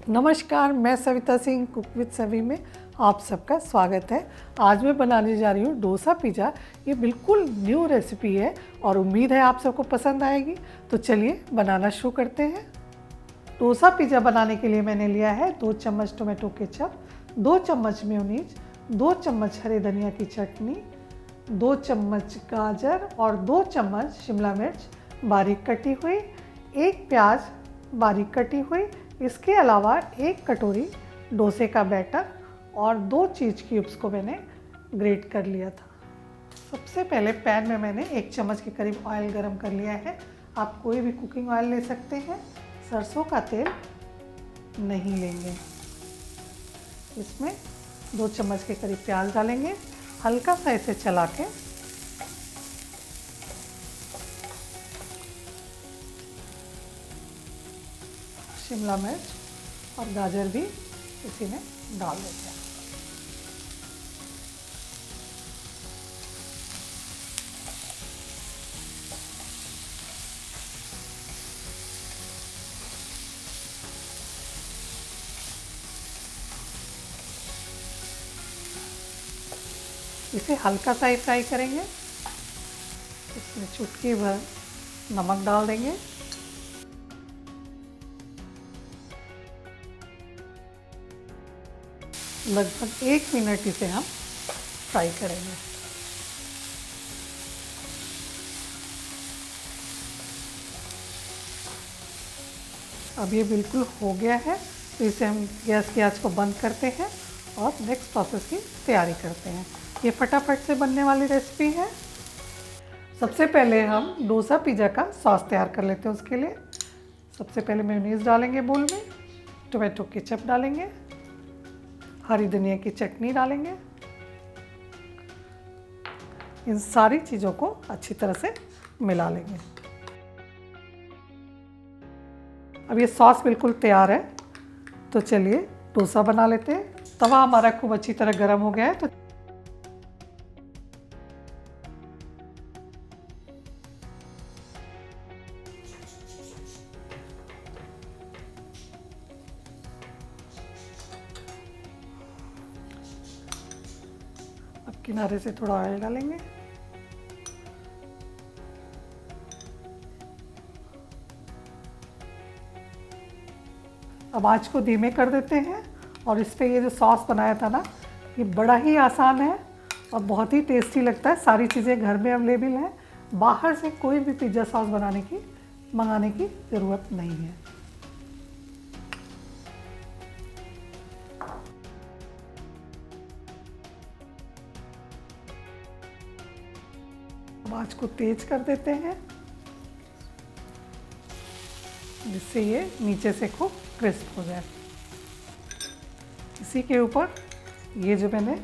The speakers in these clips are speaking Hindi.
नमस्कार, मैं सविता सिंह कुक विद सभी में आप सबका स्वागत है। आज मैं बनाने जा रही हूँ डोसा पिज़्ज़ा। ये बिल्कुल न्यू रेसिपी है और उम्मीद है आप सबको पसंद आएगी। तो चलिए बनाना शुरू करते हैं। डोसा पिज़्ज़ा बनाने के लिए मैंने लिया है 2 चम्मच टोमेटो केचप, 2 चम्मच मेयोनीज, 2 चम्मच हरे धनिया की चटनी, 2 चम्मच गाजर और 2 चम्मच शिमला मिर्च बारीक कटी हुई, 1 प्याज बारीक कटी हुई। इसके अलावा 1 कटोरी डोसे का बैटर और 2 चीज़ क्यूब्स को मैंने ग्रेट कर लिया था। सबसे पहले पैन में मैंने 1 चम्मच के करीब ऑयल गरम कर लिया है। आप कोई भी कुकिंग ऑयल ले सकते हैं, सरसों का तेल नहीं लेंगे। इसमें 2 चम्मच के करीब प्याज डालेंगे, हल्का सा इसे चला के शिमला मिर्च और गाजर भी इसी में डाल देते हैं। इसे हल्का सा ही फ्राई करेंगे। इसमें चुटकी भर नमक डाल देंगे। लगभग 1 मिनट इसे हम फ्राई करेंगे। अब ये बिल्कुल हो गया है, तो इसे हम गैस की आंच को बंद करते हैं और नेक्स्ट प्रोसेस की तैयारी करते हैं। ये फटाफट से बनने वाली रेसिपी है। सबसे पहले हम डोसा पिज़्ज़ा का सॉस तैयार कर लेते हैं। उसके लिए सबसे पहले मेयोनीज डालेंगे बोल में, टोमेटो केचप डालेंगे, हरी धनिया की चटनी डालेंगे। इन सारी चीज़ों को अच्छी तरह से मिला लेंगे। अब ये सॉस बिल्कुल तैयार है, तो चलिए डोसा बना लेते हैं। तवा हमारा खूब अच्छी तरह गर्म हो गया है, तो अब किनारे से थोड़ा ऑयल डालेंगे। अब आंच को धीमे कर देते हैं और इस पे ये जो सॉस बनाया था ना, ये बड़ा ही आसान है और बहुत ही टेस्टी लगता है। सारी चीज़ें घर में अवेलेबल हैं। बाहर से कोई भी पिज़्ज़ा सॉस मंगाने की ज़रूरत नहीं है। अब आंच को तेज कर देते हैं, जिससे ये नीचे से खूब क्रिस्प हो जाए। इसी के ऊपर ये जो मैंने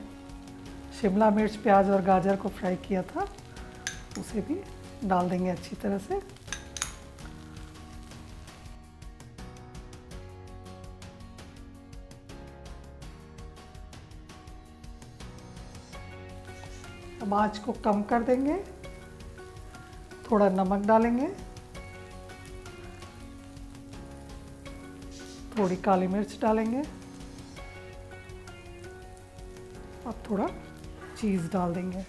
शिमला मिर्च, प्याज और गाजर को फ्राई किया था, उसे भी डाल देंगे अच्छी तरह से। अब आंच को कम कर देंगे, थोड़ा नमक डालेंगे, थोड़ी काली मिर्च डालेंगे, अब थोड़ा चीज़ डाल देंगे।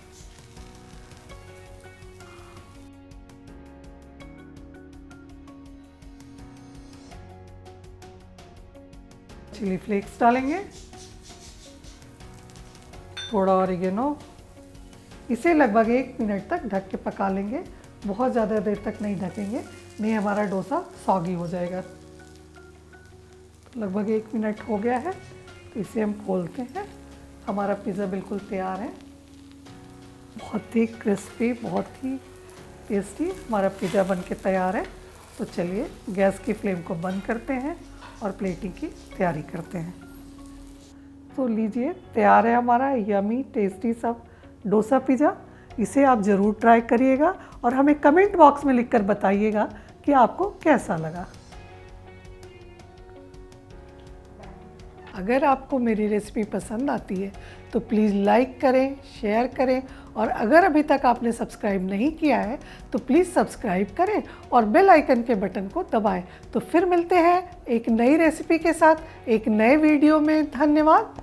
चिली फ्लेक्स डालेंगे, थोड़ा ऑरिगेनो। इसे लगभग 1 मिनट तक ढक के पका लेंगे। बहुत ज़्यादा देर तक नहीं ढकेंगे, नहीं हमारा डोसा सॉगी हो जाएगा। लगभग 1 मिनट हो गया है, तो इसे हम खोलते हैं। हमारा पिज़्ज़ा बिल्कुल तैयार है। बहुत ही क्रिस्पी, बहुत ही टेस्टी हमारा पिज़्ज़ा बनके तैयार है। तो चलिए गैस की फ्लेम को बंद करते हैं और प्लेटिंग की तैयारी करते हैं। तो लीजिए, तैयार है हमारा यमी टेस्टी सा डोसा पिज़्ज़ा। इसे आप ज़रूर ट्राई करिएगा और हमें कमेंट बॉक्स में लिखकर बताइएगा कि आपको कैसा लगा। अगर आपको मेरी रेसिपी पसंद आती है तो प्लीज़ लाइक करें, शेयर करें और अगर अभी तक आपने सब्सक्राइब नहीं किया है तो प्लीज़ सब्सक्राइब करें और बेल आइकन के बटन को दबाएं। तो फिर मिलते हैं एक नई रेसिपी के साथ एक नए वीडियो में। धन्यवाद।